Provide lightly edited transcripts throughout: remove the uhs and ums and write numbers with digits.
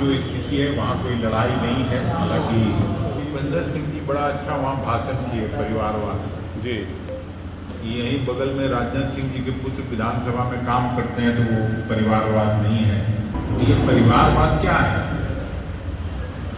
जो स्थिति है वहाँ कोई लड़ाई नहीं है। हालांकि भूपेंद्र सिंह जी बड़ा अच्छा वहाँ भाषण किए परिवारवाद जी। यहीं बगल में राजनाथ सिंह जी के पुत्र विधानसभा में काम करते हैं, तो वो परिवारवाद नहीं है। तो ये परिवारवाद क्या है?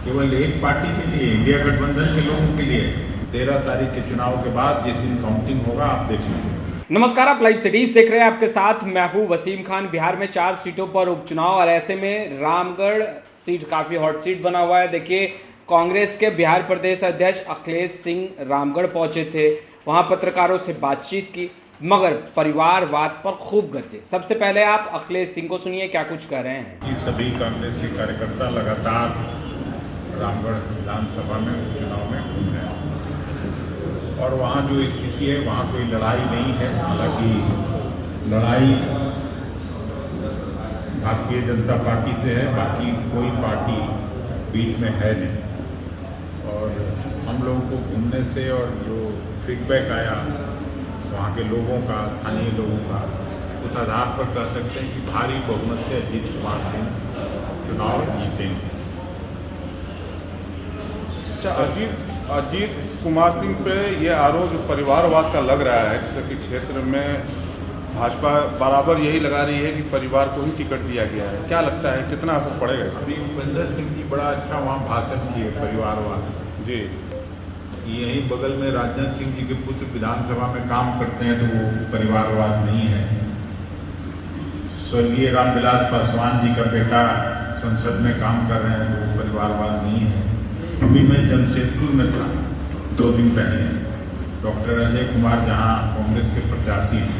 केवल एक पार्टी के लिए, इंडिया गठबंधन के लोगों के लिए। 13 तारीख के चुनाव के बाद जिस दिन काउंटिंग होगा आप देख लीजिए। नमस्कार, आप लाइव सिटीज देख रहे हैं। आपके साथ मैं हूं वसीम खान। बिहार में 4 सीटों पर उपचुनाव और ऐसे में रामगढ़ सीट काफ़ी हॉट सीट बना हुआ है। देखिए, कांग्रेस के बिहार प्रदेश अध्यक्ष अखिलेश सिंह रामगढ़ पहुंचे थे, वहां पत्रकारों से बातचीत की, मगर परिवारवाद पर खूब गरजे। सबसे पहले आप अखिलेश सिंह को सुनिए क्या कुछ कह रहे हैं। कि सभी कांग्रेस के कार्यकर्ता लगातार रामगढ़ विधानसभा में उपचुनाव में घूम रहे हैं और वहाँ जो स्थिति है वहाँ कोई लड़ाई नहीं है। हालांकि लड़ाई भारतीय जनता पार्टी से है, बाकी कोई पार्टी बीच में है नहीं। और हम लोगों को घूमने से और जो फीडबैक आया वहाँ के लोगों का, स्थानीय लोगों का, उस आधार पर कह सकते हैं कि भारी बहुमत से अजीत कुमार सिंह चुनाव जीतेंगे। अच्छा, अजीत कुमार सिंह पे ये आरोप जो परिवारवाद का लग रहा है, जैसे कि क्षेत्र में भाजपा बराबर यही लगा रही है कि परिवार को ही टिकट दिया गया है, क्या लगता है कितना असर पड़ेगा इसका? अभी भूपेंद्र सिंह जी बड़ा अच्छा वहाँ भाषण किए परिवारवाद जी। यहीं बगल में राजनाथ सिंह जी के पुत्र विधानसभा में काम करते हैं, तो वो परिवारवाद नहीं है। स्वर्गीय रामविलास पासवान जी का बेटा संसद में काम कर रहे हैं, तो वो परिवारवाद नहीं है। अभी मैं जमशेदपुर में था 2 दिन पहले, डॉक्टर अजय कुमार जहाँ कांग्रेस के प्रत्याशी हैं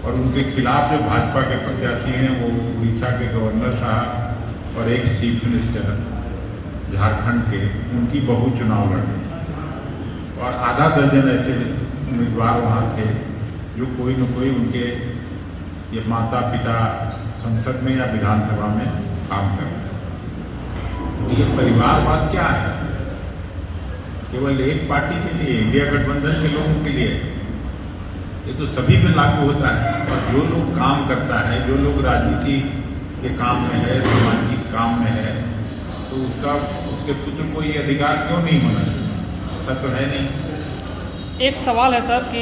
और उनके खिलाफ जो भाजपा के प्रत्याशी हैं वो उड़ीसा के गवर्नर साहब और एक चीफ मिनिस्टर झारखंड के, उनकी बहू चुनाव लड़ रही और आधा दर्जन ऐसे उम्मीदवार वहाँ थे जो कोई न कोई उनके ये माता पिता संसद में या विधानसभा में काम कर रहे हैं। तो ये परिवारवाद क्या है? केवल एक पार्टी के लिए, इंडिया गठबंधन के लोगों के लिए। ये तो सभी पे लागू होता है। और जो लोग काम करता है, जो लोग राजनीति के काम में है, सामाजिक काम में है, तो उसके पुत्र को ये अधिकार क्यों नहीं होना चाहिए? ऐसा तो है नहीं। एक सवाल है सर कि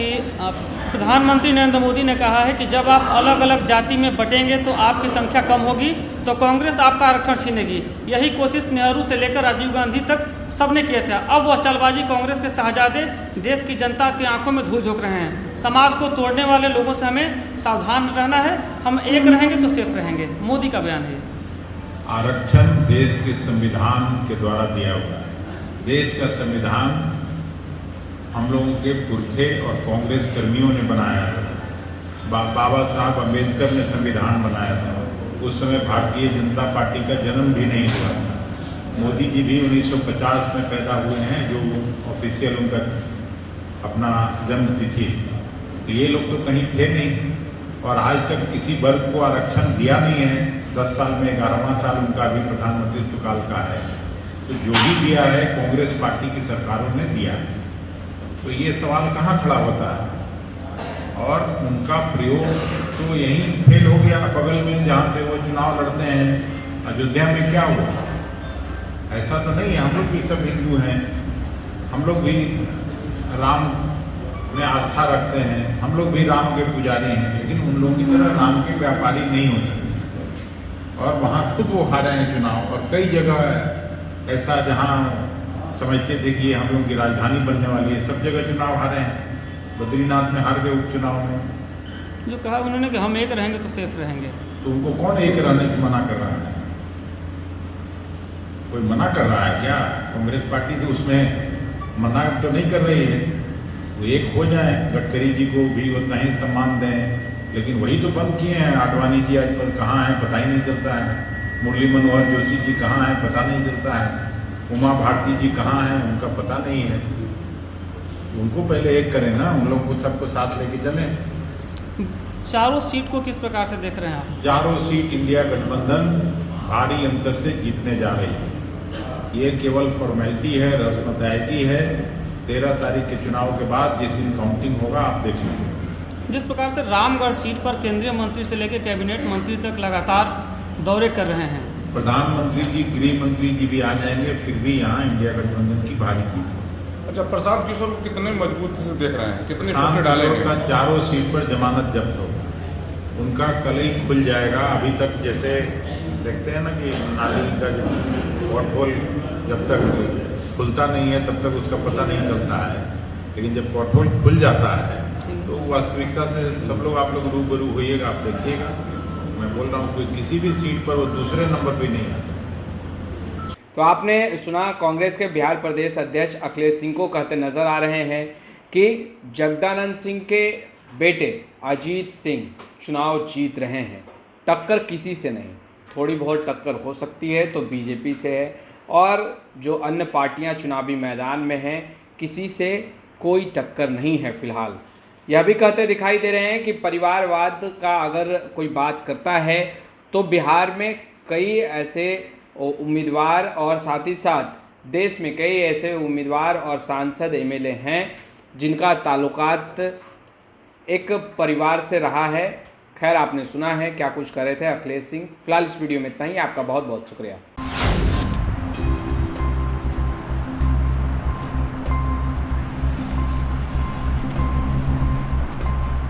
प्रधानमंत्री नरेंद्र मोदी ने कहा है कि जब आप अलग अलग जाति में बटेंगे तो आपकी संख्या कम होगी, तो कांग्रेस आपका आरक्षण छीनेगी। यही कोशिश नेहरू से लेकर राजीव गांधी तक सबने किया था। अब वह चालबाजी कांग्रेस के शहजादे देश की जनता की आंखों में धूल झोंक रहे हैं। समाज को तोड़ने वाले लोगों से हमें सावधान रहना है। हम एक रहेंगे तो सेफ रहेंगे, मोदी का बयान है। आरक्षण देश के संविधान के द्वारा दिया हुआ है। देश का संविधान हम लोगों के पुरखे और कांग्रेस कर्मियों ने बनाया था। बाबा साहब अम्बेडकर ने संविधान बनाया था। उस समय भारतीय जनता पार्टी का जन्म भी नहीं हुआ था। मोदी जी भी 1950 में पैदा हुए हैं, जो ऑफिशियल उनका अपना जन्म तिथि। तो ये लोग तो कहीं थे नहीं और आज तक किसी वर्ग को आरक्षण दिया नहीं है। 10 साल में 11वां साल उनका अभी प्रधानमंत्री काल का है। तो जो भी दिया है कांग्रेस पार्टी की सरकारों ने दिया है। तो ये सवाल कहाँ खड़ा होता है? और उनका प्रयोग तो यहीं फेल हो गया, बगल में जहाँ से वो चुनाव लड़ते हैं। अयोध्या में क्या हुआ? ऐसा तो नहीं है। हम लोग भी सब हिंदू हैं, हम लोग भी राम में आस्था रखते हैं, हम लोग भी राम के पुजारी हैं, लेकिन उन लोगों की तरह राम के व्यापारी नहीं हो सकते। और वहाँ खुद वो हारे हैं चुनाव। और कई जगह ऐसा जहाँ समझते थे कि ये हम लोग की राजधानी बनने वाली है, सब जगह चुनाव हारे हैं। बद्रीनाथ में हार गए उपचुनाव में। जो कहा उन्होंने कि हम एक रहेंगे तो सेफ रहेंगे, तो उनको कौन एक रहने से मना कर रहा है? कोई मना कर रहा है क्या? कांग्रेस पार्टी से उसमें मना तो नहीं कर रही है। वो एक हो जाए, गडकरी जी को भी उतना ही सम्मान दें, लेकिन वही तो बंद किए हैं। आडवाणी जी आज पर कहाँ हैं पता ही नहीं चलता है। मुरली मनोहर जोशी जी कहाँ हैं पता नहीं चलता है। उमा भारती जी कहाँ हैं उनका पता नहीं है। उनको पहले एक करें ना, उन लोगों को सबको साथ लेके चलें। चारों सीट को किस प्रकार से देख रहे हैं आप? चारों सीट इंडिया गठबंधन भारी अंतर से जीतने जा रही है। ये केवल फॉर्मेलिटी है, रस्म अदायगी है। 13 तारीख के चुनाव के बाद जिस दिन काउंटिंग होगा आप देख लीजिए। जिस प्रकार से रामगढ़ सीट पर केंद्रीय मंत्री से लेकर कैबिनेट मंत्री तक लगातार दौरे कर रहे हैं, प्रधानमंत्री जी, गृह मंत्री जी भी आ जाएंगे, फिर भी यहाँ इंडिया गठबंधन की भारी जीत है। अच्छा, प्रशांत किशोर को कितने मजबूती से देख रहे हैं, कितने प्रशांत फटके डालेंगे? किशोर का चारों सीट पर जमानत जब्त होगा, उनका कल ही खुल जाएगा। अभी तक जैसे देखते हैं ना कि नाली का जो पॉट होल जब तक खुलता नहीं है तब तक उसका पता नहीं चलता है, लेकिन जब पॉट होल खुल जाता है तो वास्तविकता से सब लोग, आप लोग रूबरू होइएगा, आप देखिएगा। मैं बोल रहा हूँ कि किसी भी सीट पर वो दूसरे नंबर पे नहीं आ सकता। तो आपने सुना कांग्रेस के बिहार प्रदेश अध्यक्ष अखिलेश सिंह को कहते नजर आ रहे हैं कि जगदानंद सिंह के बेटे अजीत सिंह चुनाव जीत रहे हैं। टक्कर किसी से नहीं, थोड़ी बहुत टक्कर हो सकती है तो बीजेपी से है, और जो अन्य पार्टियां चुनावी मैदान में हैं किसी से कोई टक्कर नहीं है फिलहाल। यह भी कहते दिखाई दे रहे हैं कि परिवारवाद का अगर कोई बात करता है तो बिहार में कई ऐसे उम्मीदवार और साथ ही साथ देश में कई ऐसे उम्मीदवार और सांसद एमएलए हैं जिनका ताल्लुकात एक परिवार से रहा है। खैर, आपने सुना है क्या कुछ कर रहे थे अखिलेश सिंह। फिलहाल इस वीडियो में इतना ही। आपका बहुत बहुत शुक्रिया।